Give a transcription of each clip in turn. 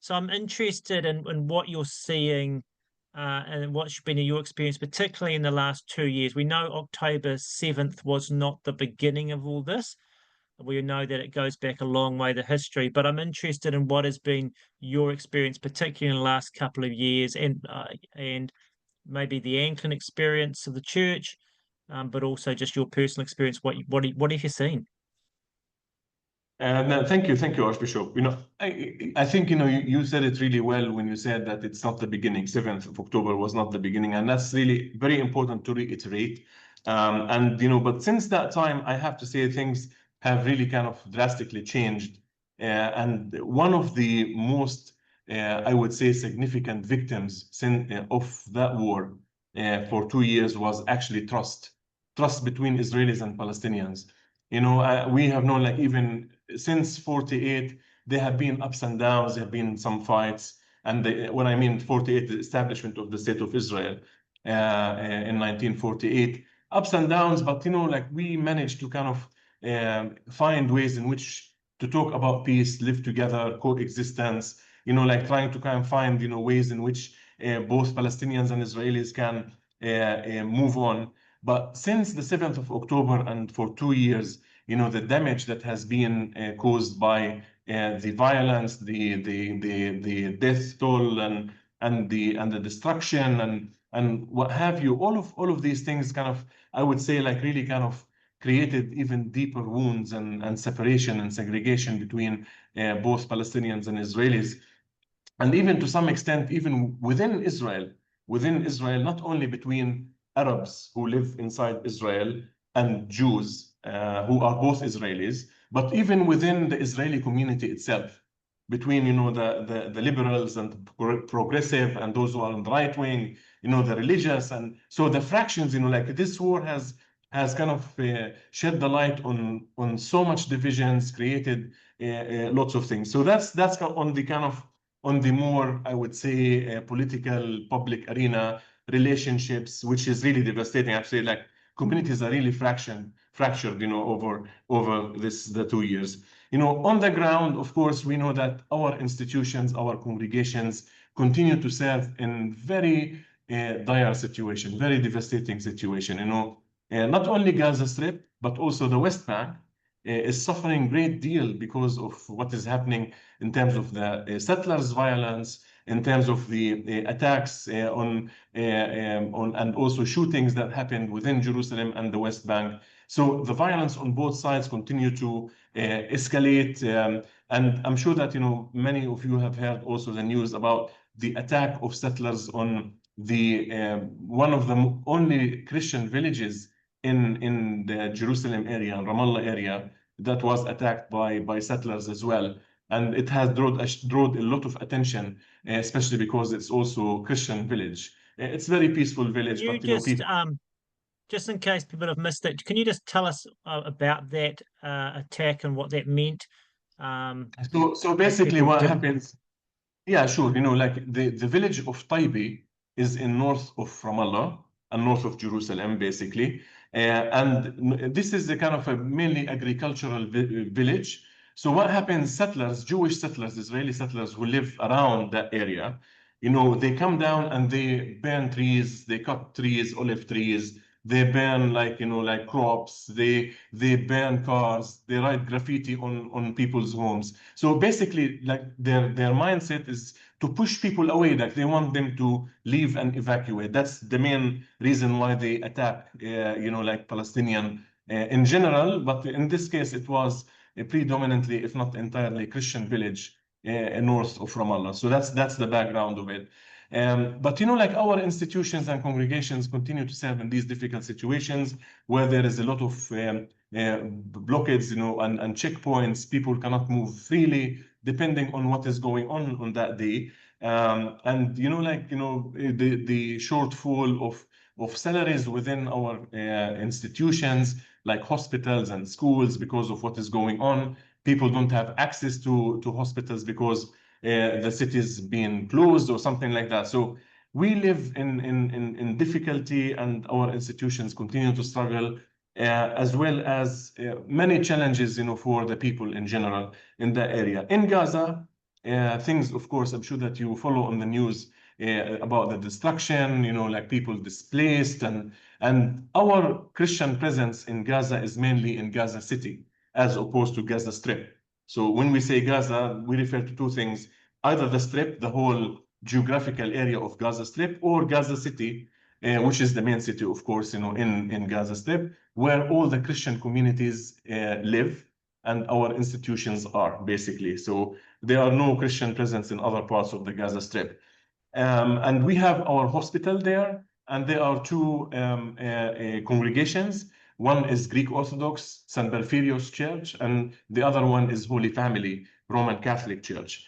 So I'm interested in what you're seeing and what's been your experience, particularly in the last 2 years. We know October 7th was not the beginning of all this. We know that it goes back a long way, the history, but I'm interested in what has been your experience, particularly in the last couple of years, and maybe the Anglican experience of the church, but also just your personal experience. What have you seen? No, thank you, Archbishop. I think you said it really well when you said that it's not the beginning. 7th of October was not the beginning, and that's really very important to reiterate. But since that time, I have to say things have really kind of drastically changed. And one of the most, I would say, significant victims of that war for 2 years was actually trust between Israelis and Palestinians. We have known, like, even since 48, there have been ups and downs, there have been some fights. And when I mean 48, the establishment of the State of Israel in 1948, ups and downs, but like, we managed to kind of find ways in which to talk about peace, live together, coexistence, like trying to kind of find, ways in which both Palestinians and Israelis can move on. But since the 7th of October and for 2 years, the damage that has been caused by the violence, the death toll, and the destruction, and what have you, all of these things kind of, I would say, like, really kind of created even deeper wounds and separation and segregation between both Palestinians and Israelis, and even to some extent, even within Israel, not only between Arabs who live inside Israel and Jews who are both Israelis, but even within the Israeli community itself, between the liberals and progressive and those who are on the right wing, the religious, and so the fractions. Like, this war has kind of shed the light on so much divisions, created lots of things. So that's on the kind of, on the more, I would say, political public arena relationships, which is really devastating. I'd say, like, communities are really fractured, over the 2 years. On the ground, of course, we know that our institutions, our congregations continue to serve in very dire situation, very devastating situation. Not only Gaza Strip, but also the West Bank is suffering a great deal because of what is happening in terms of the settlers' violence, in terms of the attacks on and also shootings that happened within Jerusalem and the West Bank. So the violence on both sides continue to escalate, and I'm sure that many of you have heard also the news about the attack of settlers on the one of the only Christian villages in the Jerusalem area, and Ramallah area, that was attacked by settlers as well. And it has drawn a lot of attention, especially because it's also a Christian village. It's a very peaceful village, You but just people. just in case people have missed it, can you just tell us about that attack and what that meant? So basically, what happens? Yeah, sure. Like, the village of Taibi is in north of Ramallah and north of Jerusalem, basically. And this is a kind of a mainly agricultural village. So what happens, settlers, Jewish settlers, Israeli settlers who live around that area, they come down and they burn trees, they cut trees, olive trees, they burn, like, like crops, they burn cars, they write graffiti on people's homes. So basically, like, their mindset is to push people away, like they want them to leave and evacuate. That's the main reason why they attack, like, Palestinian in general. But in this case, it was a predominantly, if not entirely, Christian village north of Ramallah. So that's the background of it. But like, our institutions and congregations continue to serve in these difficult situations where there is a lot of blockades, and checkpoints. People cannot move freely depending on what is going on that day. And like, the shortfall of salaries within our institutions, like hospitals and schools, because of what is going on. People don't have access to hospitals because the city is being closed or something like that. So we live in difficulty, and our institutions continue to struggle, as well as many challenges, for the people in general in the area. In Gaza, things, of course, I'm sure that you follow on the news about the destruction, like people displaced, and our Christian presence in Gaza is mainly in Gaza City, as opposed to Gaza Strip. So when we say Gaza, we refer to two things: either the Strip, the whole geographical area of Gaza Strip, or Gaza City, which is the main city, of course, in Gaza Strip, where all the Christian communities live and our institutions are, basically. So there are no Christian presence in other parts of the Gaza Strip. And we have our hospital there, and there are two congregations. One is Greek Orthodox San Porphyrios Church, and the other one is Holy Family Roman Catholic Church.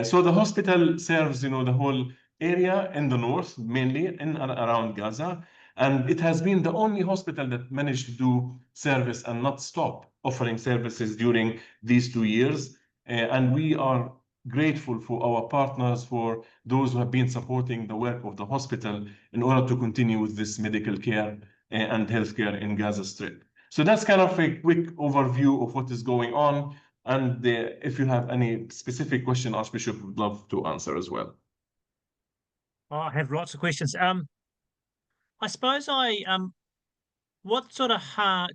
So the hospital serves, the whole area in the north, mainly in and around Gaza. And it has been the only hospital that managed to do service and not stop offering services during these 2 years. And we are grateful for our partners, for those who have been supporting the work of the hospital in order to continue with this medical care and healthcare in Gaza Strip. So that's kind of a quick overview of what is going on. And if you have any specific question, Archbishop would love to answer as well. I have lots of questions. I suppose what sort of heart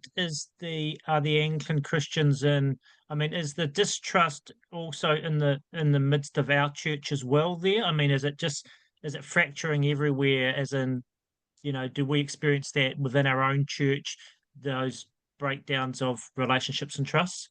are the Anglican Christians in? I mean, is the distrust also in the midst of our church as well there? I mean, is it fracturing everywhere, as in, do we experience that within our own church, those breakdowns of relationships and trusts?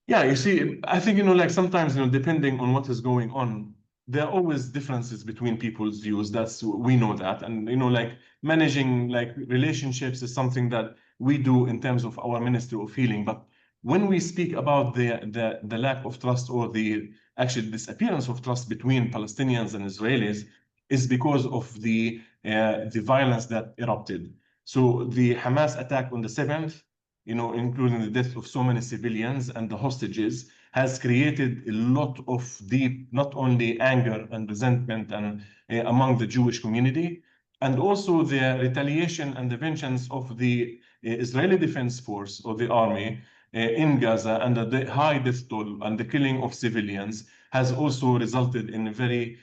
Yeah, you see, I think, like sometimes, depending on what is going on, there are always differences between people's views. We know that. And, like managing like relationships is something that we do in terms of our ministry of healing. But when we speak about the lack of trust, or the actual disappearance of trust between Palestinians and Israelis, is because of the violence that erupted. So the Hamas attack on the 7th, including the death of so many civilians and the hostages, has created a lot of deep, not only anger and resentment and among the Jewish community, and also the retaliation and the vengeance of the Israeli Defense Force, or the army in Gaza, and the high death toll and the killing of civilians has also resulted in a very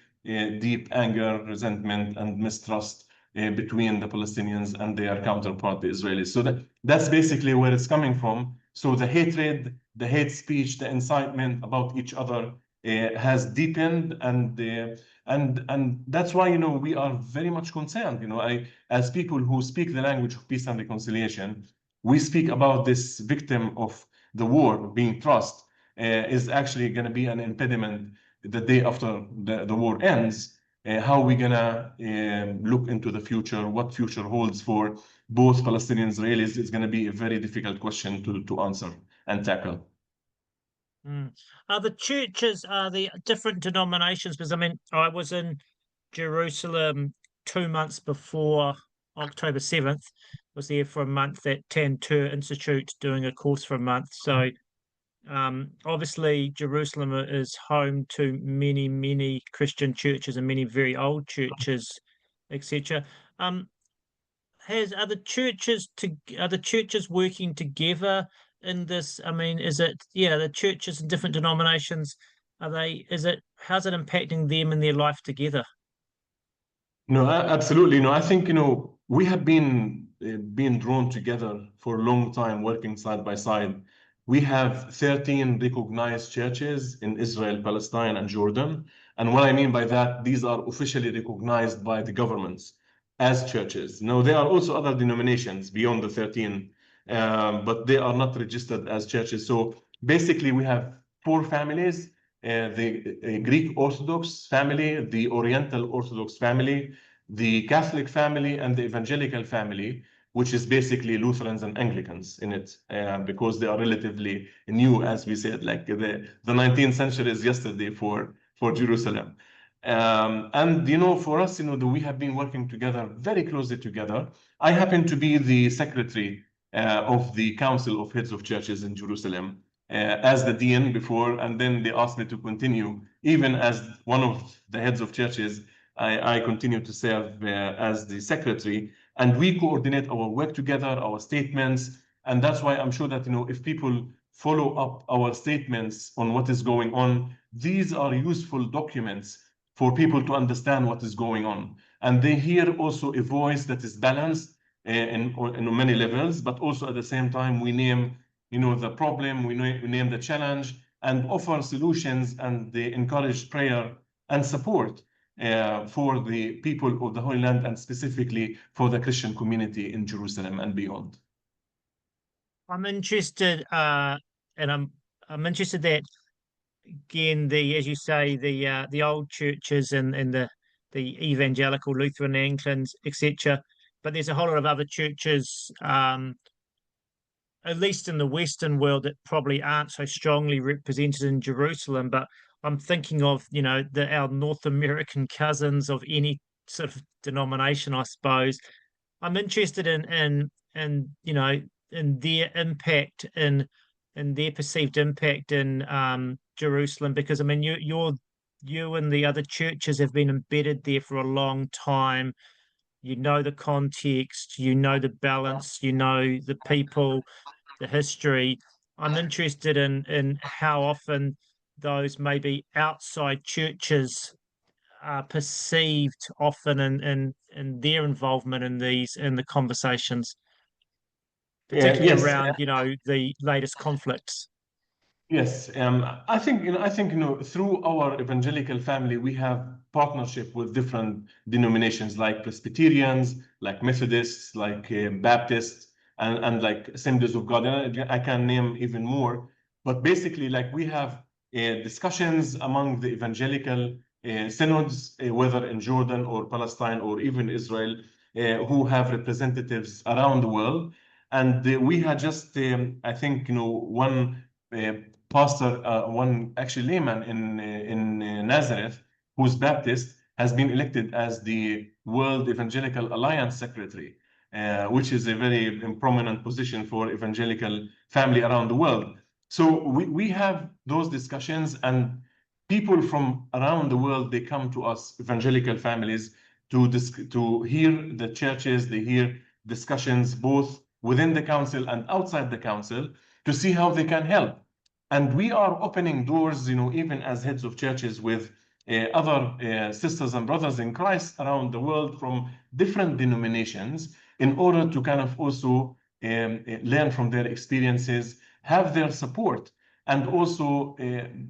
deep anger, resentment, and mistrust between the Palestinians and their counterpart, the Israelis. So that's basically where it's coming from. So the hatred, the hate speech, the incitement about each other has deepened, and that's why we are very much concerned. As people who speak the language of peace and reconciliation, we speak about this victim of the war being trust is actually going to be an impediment the day after the war ends. How are we gonna look into the future? What future holds for both Palestinians and Israelis is going to be a very difficult question to answer and tackle. Are the different denominations? Because I mean, I was in Jerusalem 2 months before October 7th. Was there for a month at Tantur Institute doing a course for a month. So obviously, Jerusalem is home to many, many Christian churches and many very old churches, etc. Are the churches working together in this? I mean, is it the churches and different denominations? How's it impacting them in their life together? No, absolutely. No, I think we have been drawn together for a long time, working side by side. We have 13 recognized churches in Israel, Palestine, and Jordan. And what I mean by that, these are officially recognized by the governments as churches. Now, there are also other denominations beyond the 13, but they are not registered as churches. So basically, we have 4 families: the Greek Orthodox family, the Oriental Orthodox family, the Catholic family, and the Evangelical family, which is basically Lutherans and Anglicans in it, because they are relatively new, as we said, like the 19th century is yesterday for Jerusalem. And for us, we have been working together very closely together. I happen to be the secretary of the Council of Heads of Churches in Jerusalem as the dean before, and then they asked me to continue even as one of the heads of churches. I continue to serve as the secretary, and we coordinate our work together, our statements, and that's why I'm sure that if people follow up our statements on what is going on. These are useful documents for people to understand what is going on. And they hear also a voice that is balanced in many levels, but also at the same time, we name, the problem, we name the challenge, and offer solutions, and they encourage prayer and support for the people of the Holy Land, and specifically for the Christian community in Jerusalem and beyond. I'm interested, and I'm interested that again, as you say, the old churches and the evangelical Lutheran, Anglicans, etc. But there's a whole lot of other churches, at least in the Western world, that probably aren't so strongly represented in Jerusalem. But I'm thinking of, our North American cousins of any sort of denomination, I suppose. I'm interested in their impact in their perceived impact in Jerusalem, because I mean you and the other churches have been embedded there for a long time. You know the context, you know the balance, you know the people, the history. I'm interested in how often those maybe outside churches are perceived often in their involvement in the conversations, particularly Yes. around the latest conflicts. Yes, I think through our evangelical family, we have partnership with different denominations like Presbyterians, like Methodists, like Baptists, and like Assemblies of God. And I can name even more. But basically, like we have discussions among the evangelical synods, whether in Jordan or Palestine or even Israel, who have representatives around the world. And we had just, I think, one pastor, one actually layman in Nazareth, who's Baptist, has been elected as the World Evangelical Alliance Secretary, which is a very prominent position for evangelical family around the world. So we have those discussions, and people from around the world, they come to us, evangelical families, to hear the churches, they hear discussions both within the council and outside the council, to see how they can help. And we are opening doors, even as heads of churches, with other sisters and brothers in Christ around the world from different denominations, in order to kind of also learn from their experiences, have their support, and also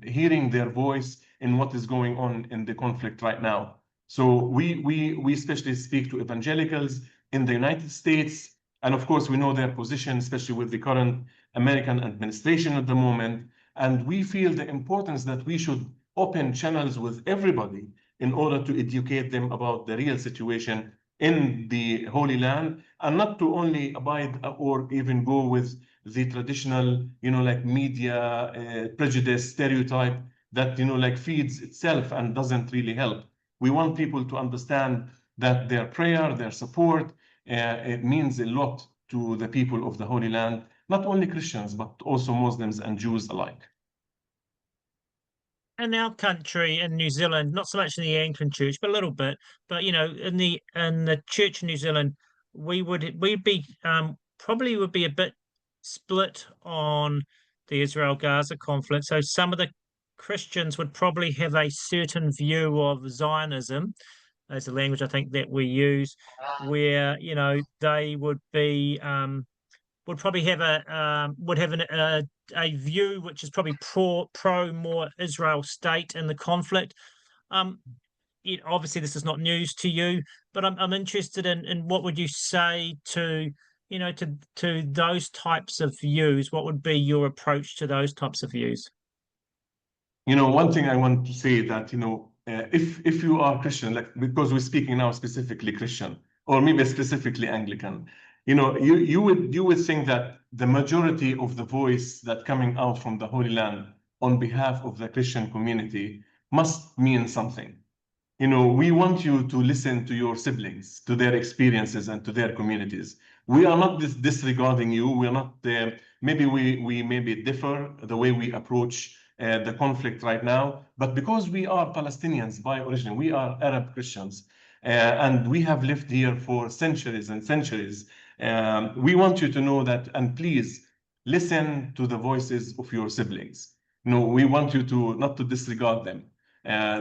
hearing their voice in what is going on in the conflict right now. So we especially speak to evangelicals in the United States, and of course we know their position, especially with the current American administration at the moment. And we feel the importance that we should open channels with everybody in order to educate them about the real situation in the Holy Land, and not to only abide or even go with the traditional, like media prejudice, stereotype that, like feeds itself and doesn't really help. We want people to understand that their prayer, their support, it means a lot to the people of the Holy Land, not only Christians, but also Muslims and Jews alike. In our country, in New Zealand, not so much in the Anglican Church, but a little bit. But in the Church in New Zealand, we'd be probably would be a bit split on the Israel-Gaza conflict. So some of the Christians would probably have a certain view of Zionism, as the language I think that we use, where they would be would probably have a view which is probably pro more Israel state in the conflict. Obviously this is not news to you, but I'm interested in what would you say to to those types of views. What would be your approach to those types of views? One thing I want to say that, if you are Christian, like, because we're speaking now specifically Christian, or maybe specifically Anglican, you would think that the majority of the voice that coming out from the Holy Land on behalf of the Christian community must mean something. We want you to listen to your siblings, to their experiences and to their communities. We are not disregarding you. We are not, maybe we maybe differ the way we approach the conflict right now, but because we are Palestinians by origin, we are Arab Christians, and we have lived here for centuries and centuries. We want you to know that, and please listen to the voices of your siblings. We want you to not to disregard them.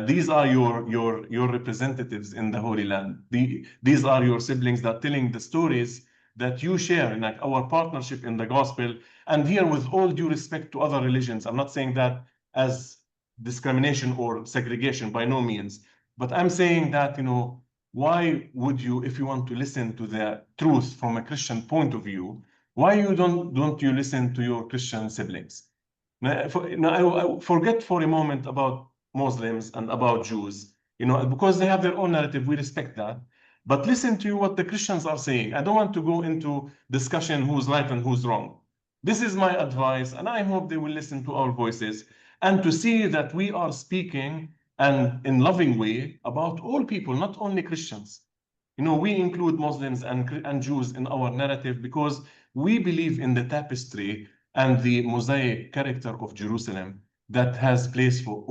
These are your representatives in the Holy Land. These are your siblings that are telling the stories that you share in like our partnership in the gospel. And here, with all due respect to other religions, I'm not saying that as discrimination or segregation, by no means, but I'm saying that, why would you, if you want to listen to the truth from a Christian point of view, why don't you listen to your Christian siblings? Now, I forget for a moment about Muslims and about Jews, because they have their own narrative. We respect that. But listen to what the Christians are saying. I don't want to go into discussion who's right and who's wrong. This is my advice, and I hope they will listen to our voices and to see that we are speaking and in loving way about all people, not only Christians. We include Muslims and Jews in our narrative because we believe in the tapestry and the mosaic character of Jerusalem that has place for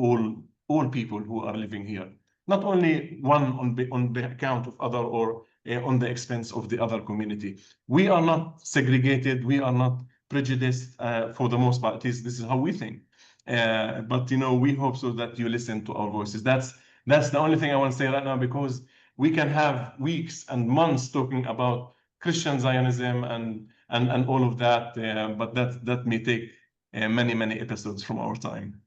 all people who are living here. Not only one on the account of other or on the expense of the other community. We are not segregated. We are not prejudiced for the most part. This is how we think. But we hope so that you listen to our voices. That's the only thing I want to say right now, because we can have weeks and months talking about Christian Zionism and all of that, but that may take many episodes from our time.